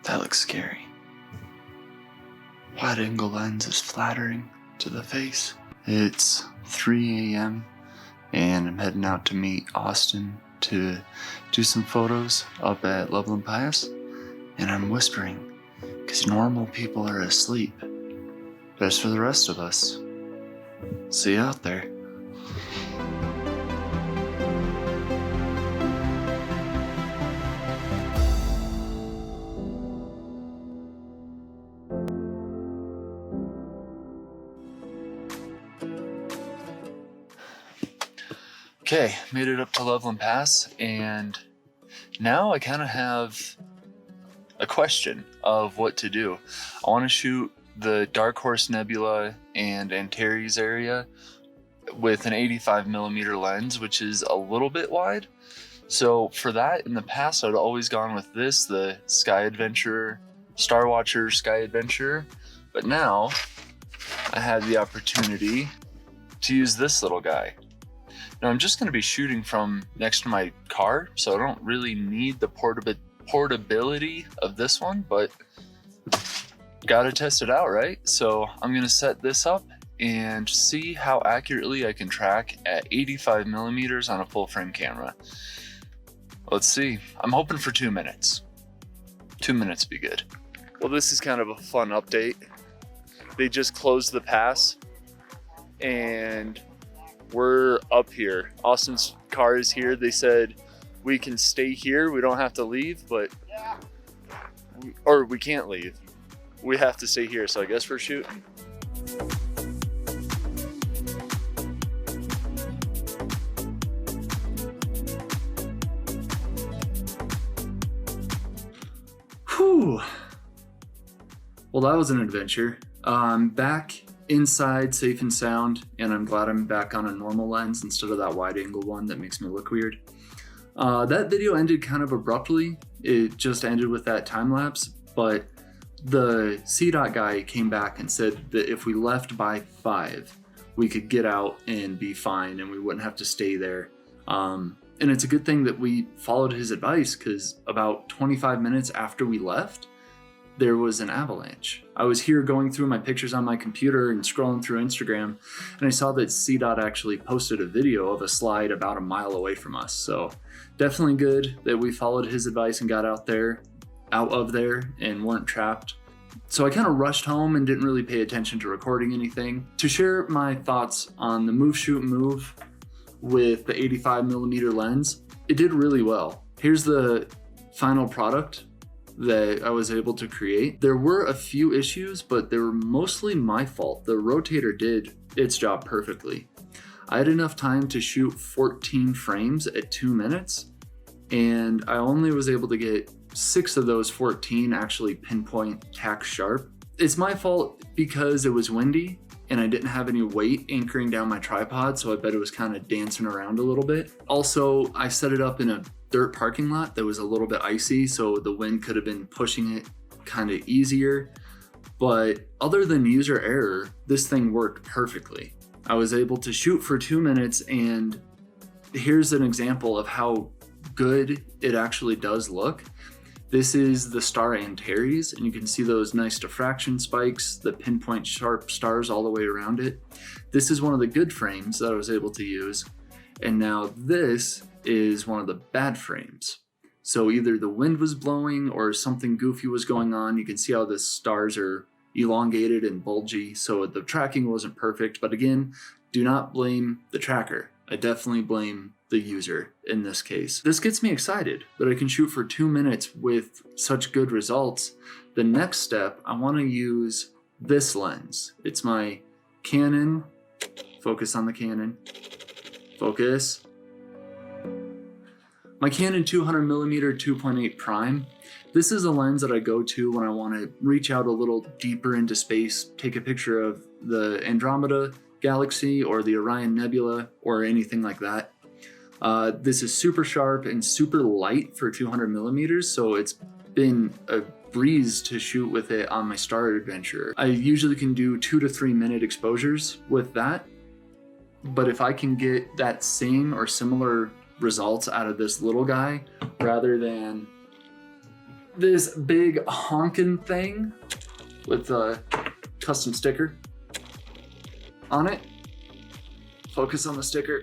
That looks scary. Wide angle lens is flattering to the face. It's 3 a.m. and I'm heading out to meet Austin to do some photos up at Loveland Pass. And I'm whispering because normal people are asleep. But as for the rest of us, see you out there. Okay, made it up to Loveland Pass, and now I kind of have a question of what to do. I want to shoot the Dark Horse Nebula and Antares area with an 85mm lens, which is a little bit wide. So for that, in the past, I'd always gone with this, the Sky Adventurer, Star Watcher Sky Adventurer. But now I had the opportunity to use this little guy. Now I'm just going to be shooting from next to my car, so I don't really need the portability of this one, but gotta test it out, right? So I'm going to set this up and see how accurately I can track at 85mm on a full frame camera. Let's see. I'm hoping for 2 minutes. 2 minutes be good. Well, this is kind of a fun update. They just closed the pass and we're up here. Austin's car is here. They said we can stay here. We don't have to leave, or we can't leave. We have to stay here. So I guess we're shooting. Whew. Well, that was an adventure. Back inside safe and sound, and I'm glad I'm back on a normal lens instead of that wide angle one that makes me look weird. That video ended kind of abruptly. It just ended with that time lapse, but the CDOT guy came back and said that if we left by 5, we could get out and be fine and we wouldn't have to stay there. And it's a good thing that we followed his advice, because about 25 minutes after we left, there was an avalanche. I was here going through my pictures on my computer and scrolling through Instagram, and I saw that CDOT actually posted a video of a slide about a mile away from us. So definitely good that we followed his advice and got out of there and weren't trapped. So I kind of rushed home and didn't really pay attention to recording anything. To share my thoughts on the Move Shoot Move with the 85mm lens, it did really well. Here's the final product that I was able to create. There were a few issues, but they were mostly my fault. The rotator did its job perfectly. I had enough time to shoot 14 frames at 2 minutes, and I only was able to get 6 of those 14 actually pinpoint tack sharp. It's my fault because it was windy and I didn't have any weight anchoring down my tripod, so I bet it was kind of dancing around a little bit. Also, I set it up in a dirt parking lot that was a little bit icy, so the wind could have been pushing it kind of easier. But other than user error, this thing worked perfectly. I was able to shoot for 2 minutes, and here's an example of how good it actually does look. This is the star Antares, and you can see those nice diffraction spikes, the pinpoint sharp stars all the way around it. This is one of the good frames that I was able to use, and now this is one of the bad frames. So either the wind was blowing or something goofy was going on. You can see how the stars are elongated and bulgy, so the tracking wasn't perfect. But again, do not blame the tracker. I definitely blame the user in this case. This gets me excited that I can shoot for 2 minutes with such good results. The next step, I want to use this lens. It's my Canon, focus on the Canon, focus. My Canon 200mm 2.8 prime. This is a lens that I go to when I want to reach out a little deeper into space, take a picture of the Andromeda Galaxy or the Orion Nebula or anything like that. This is super sharp and super light for 200mm, so it's been a breeze to shoot with it on my Star Adventurer. I usually can do 2 to 3 minute exposures with that, but if I can get that same or similar results out of this little guy rather than this big honkin' thing with a custom sticker on it. Focus on the sticker.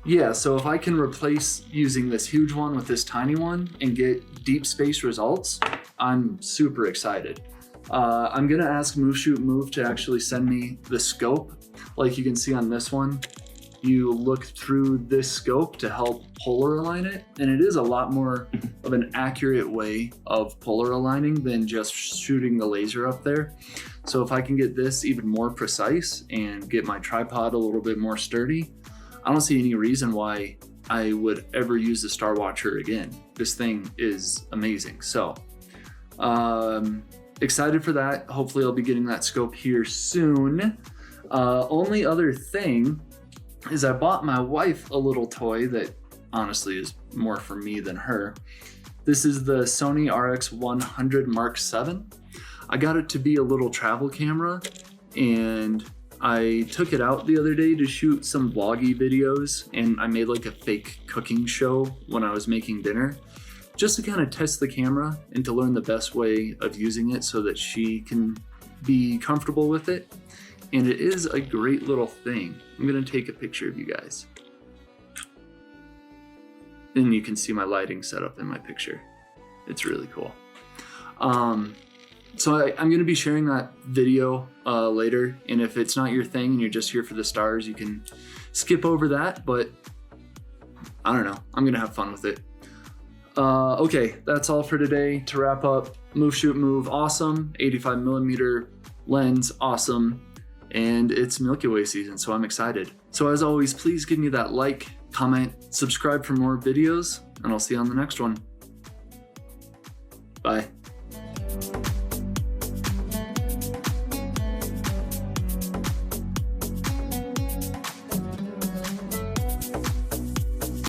Yeah, so if I can replace using this huge one with this tiny one and get deep space results, I'm super excited. I'm gonna ask Move Shoot Move to actually send me the scope. Like you can see on this one, you look through this scope to help polar align it, and it is a lot more of an accurate way of polar aligning than just shooting the laser up there. So if I can get this even more precise and get my tripod a little bit more sturdy, I don't see any reason why I would ever use the Star Watcher again. This thing is amazing. So excited for that. Hopefully I'll be getting that scope here soon. Only other thing is I bought my wife a little toy that honestly is more for me than her. This is the Sony RX100 Mark VII. I got it to be a little travel camera, and I took it out the other day to shoot some vloggy videos, and I made like a fake cooking show when I was making dinner, just to kind of test the camera and to learn the best way of using it so that she can be comfortable with it. And it is a great little thing. I'm gonna take a picture of you guys. And you can see my lighting setup in my picture. It's really cool. So I'm gonna be sharing that video later, and if it's not your thing and you're just here for the stars, you can skip over that, but I don't know, I'm gonna have fun with it. Okay, that's all for today. To wrap up, Move Shoot Move, awesome. 85mm lens, awesome. And it's Milky Way season, so I'm excited. So as always, please give me that like, comment, subscribe for more videos, and I'll see you on the next one. Bye.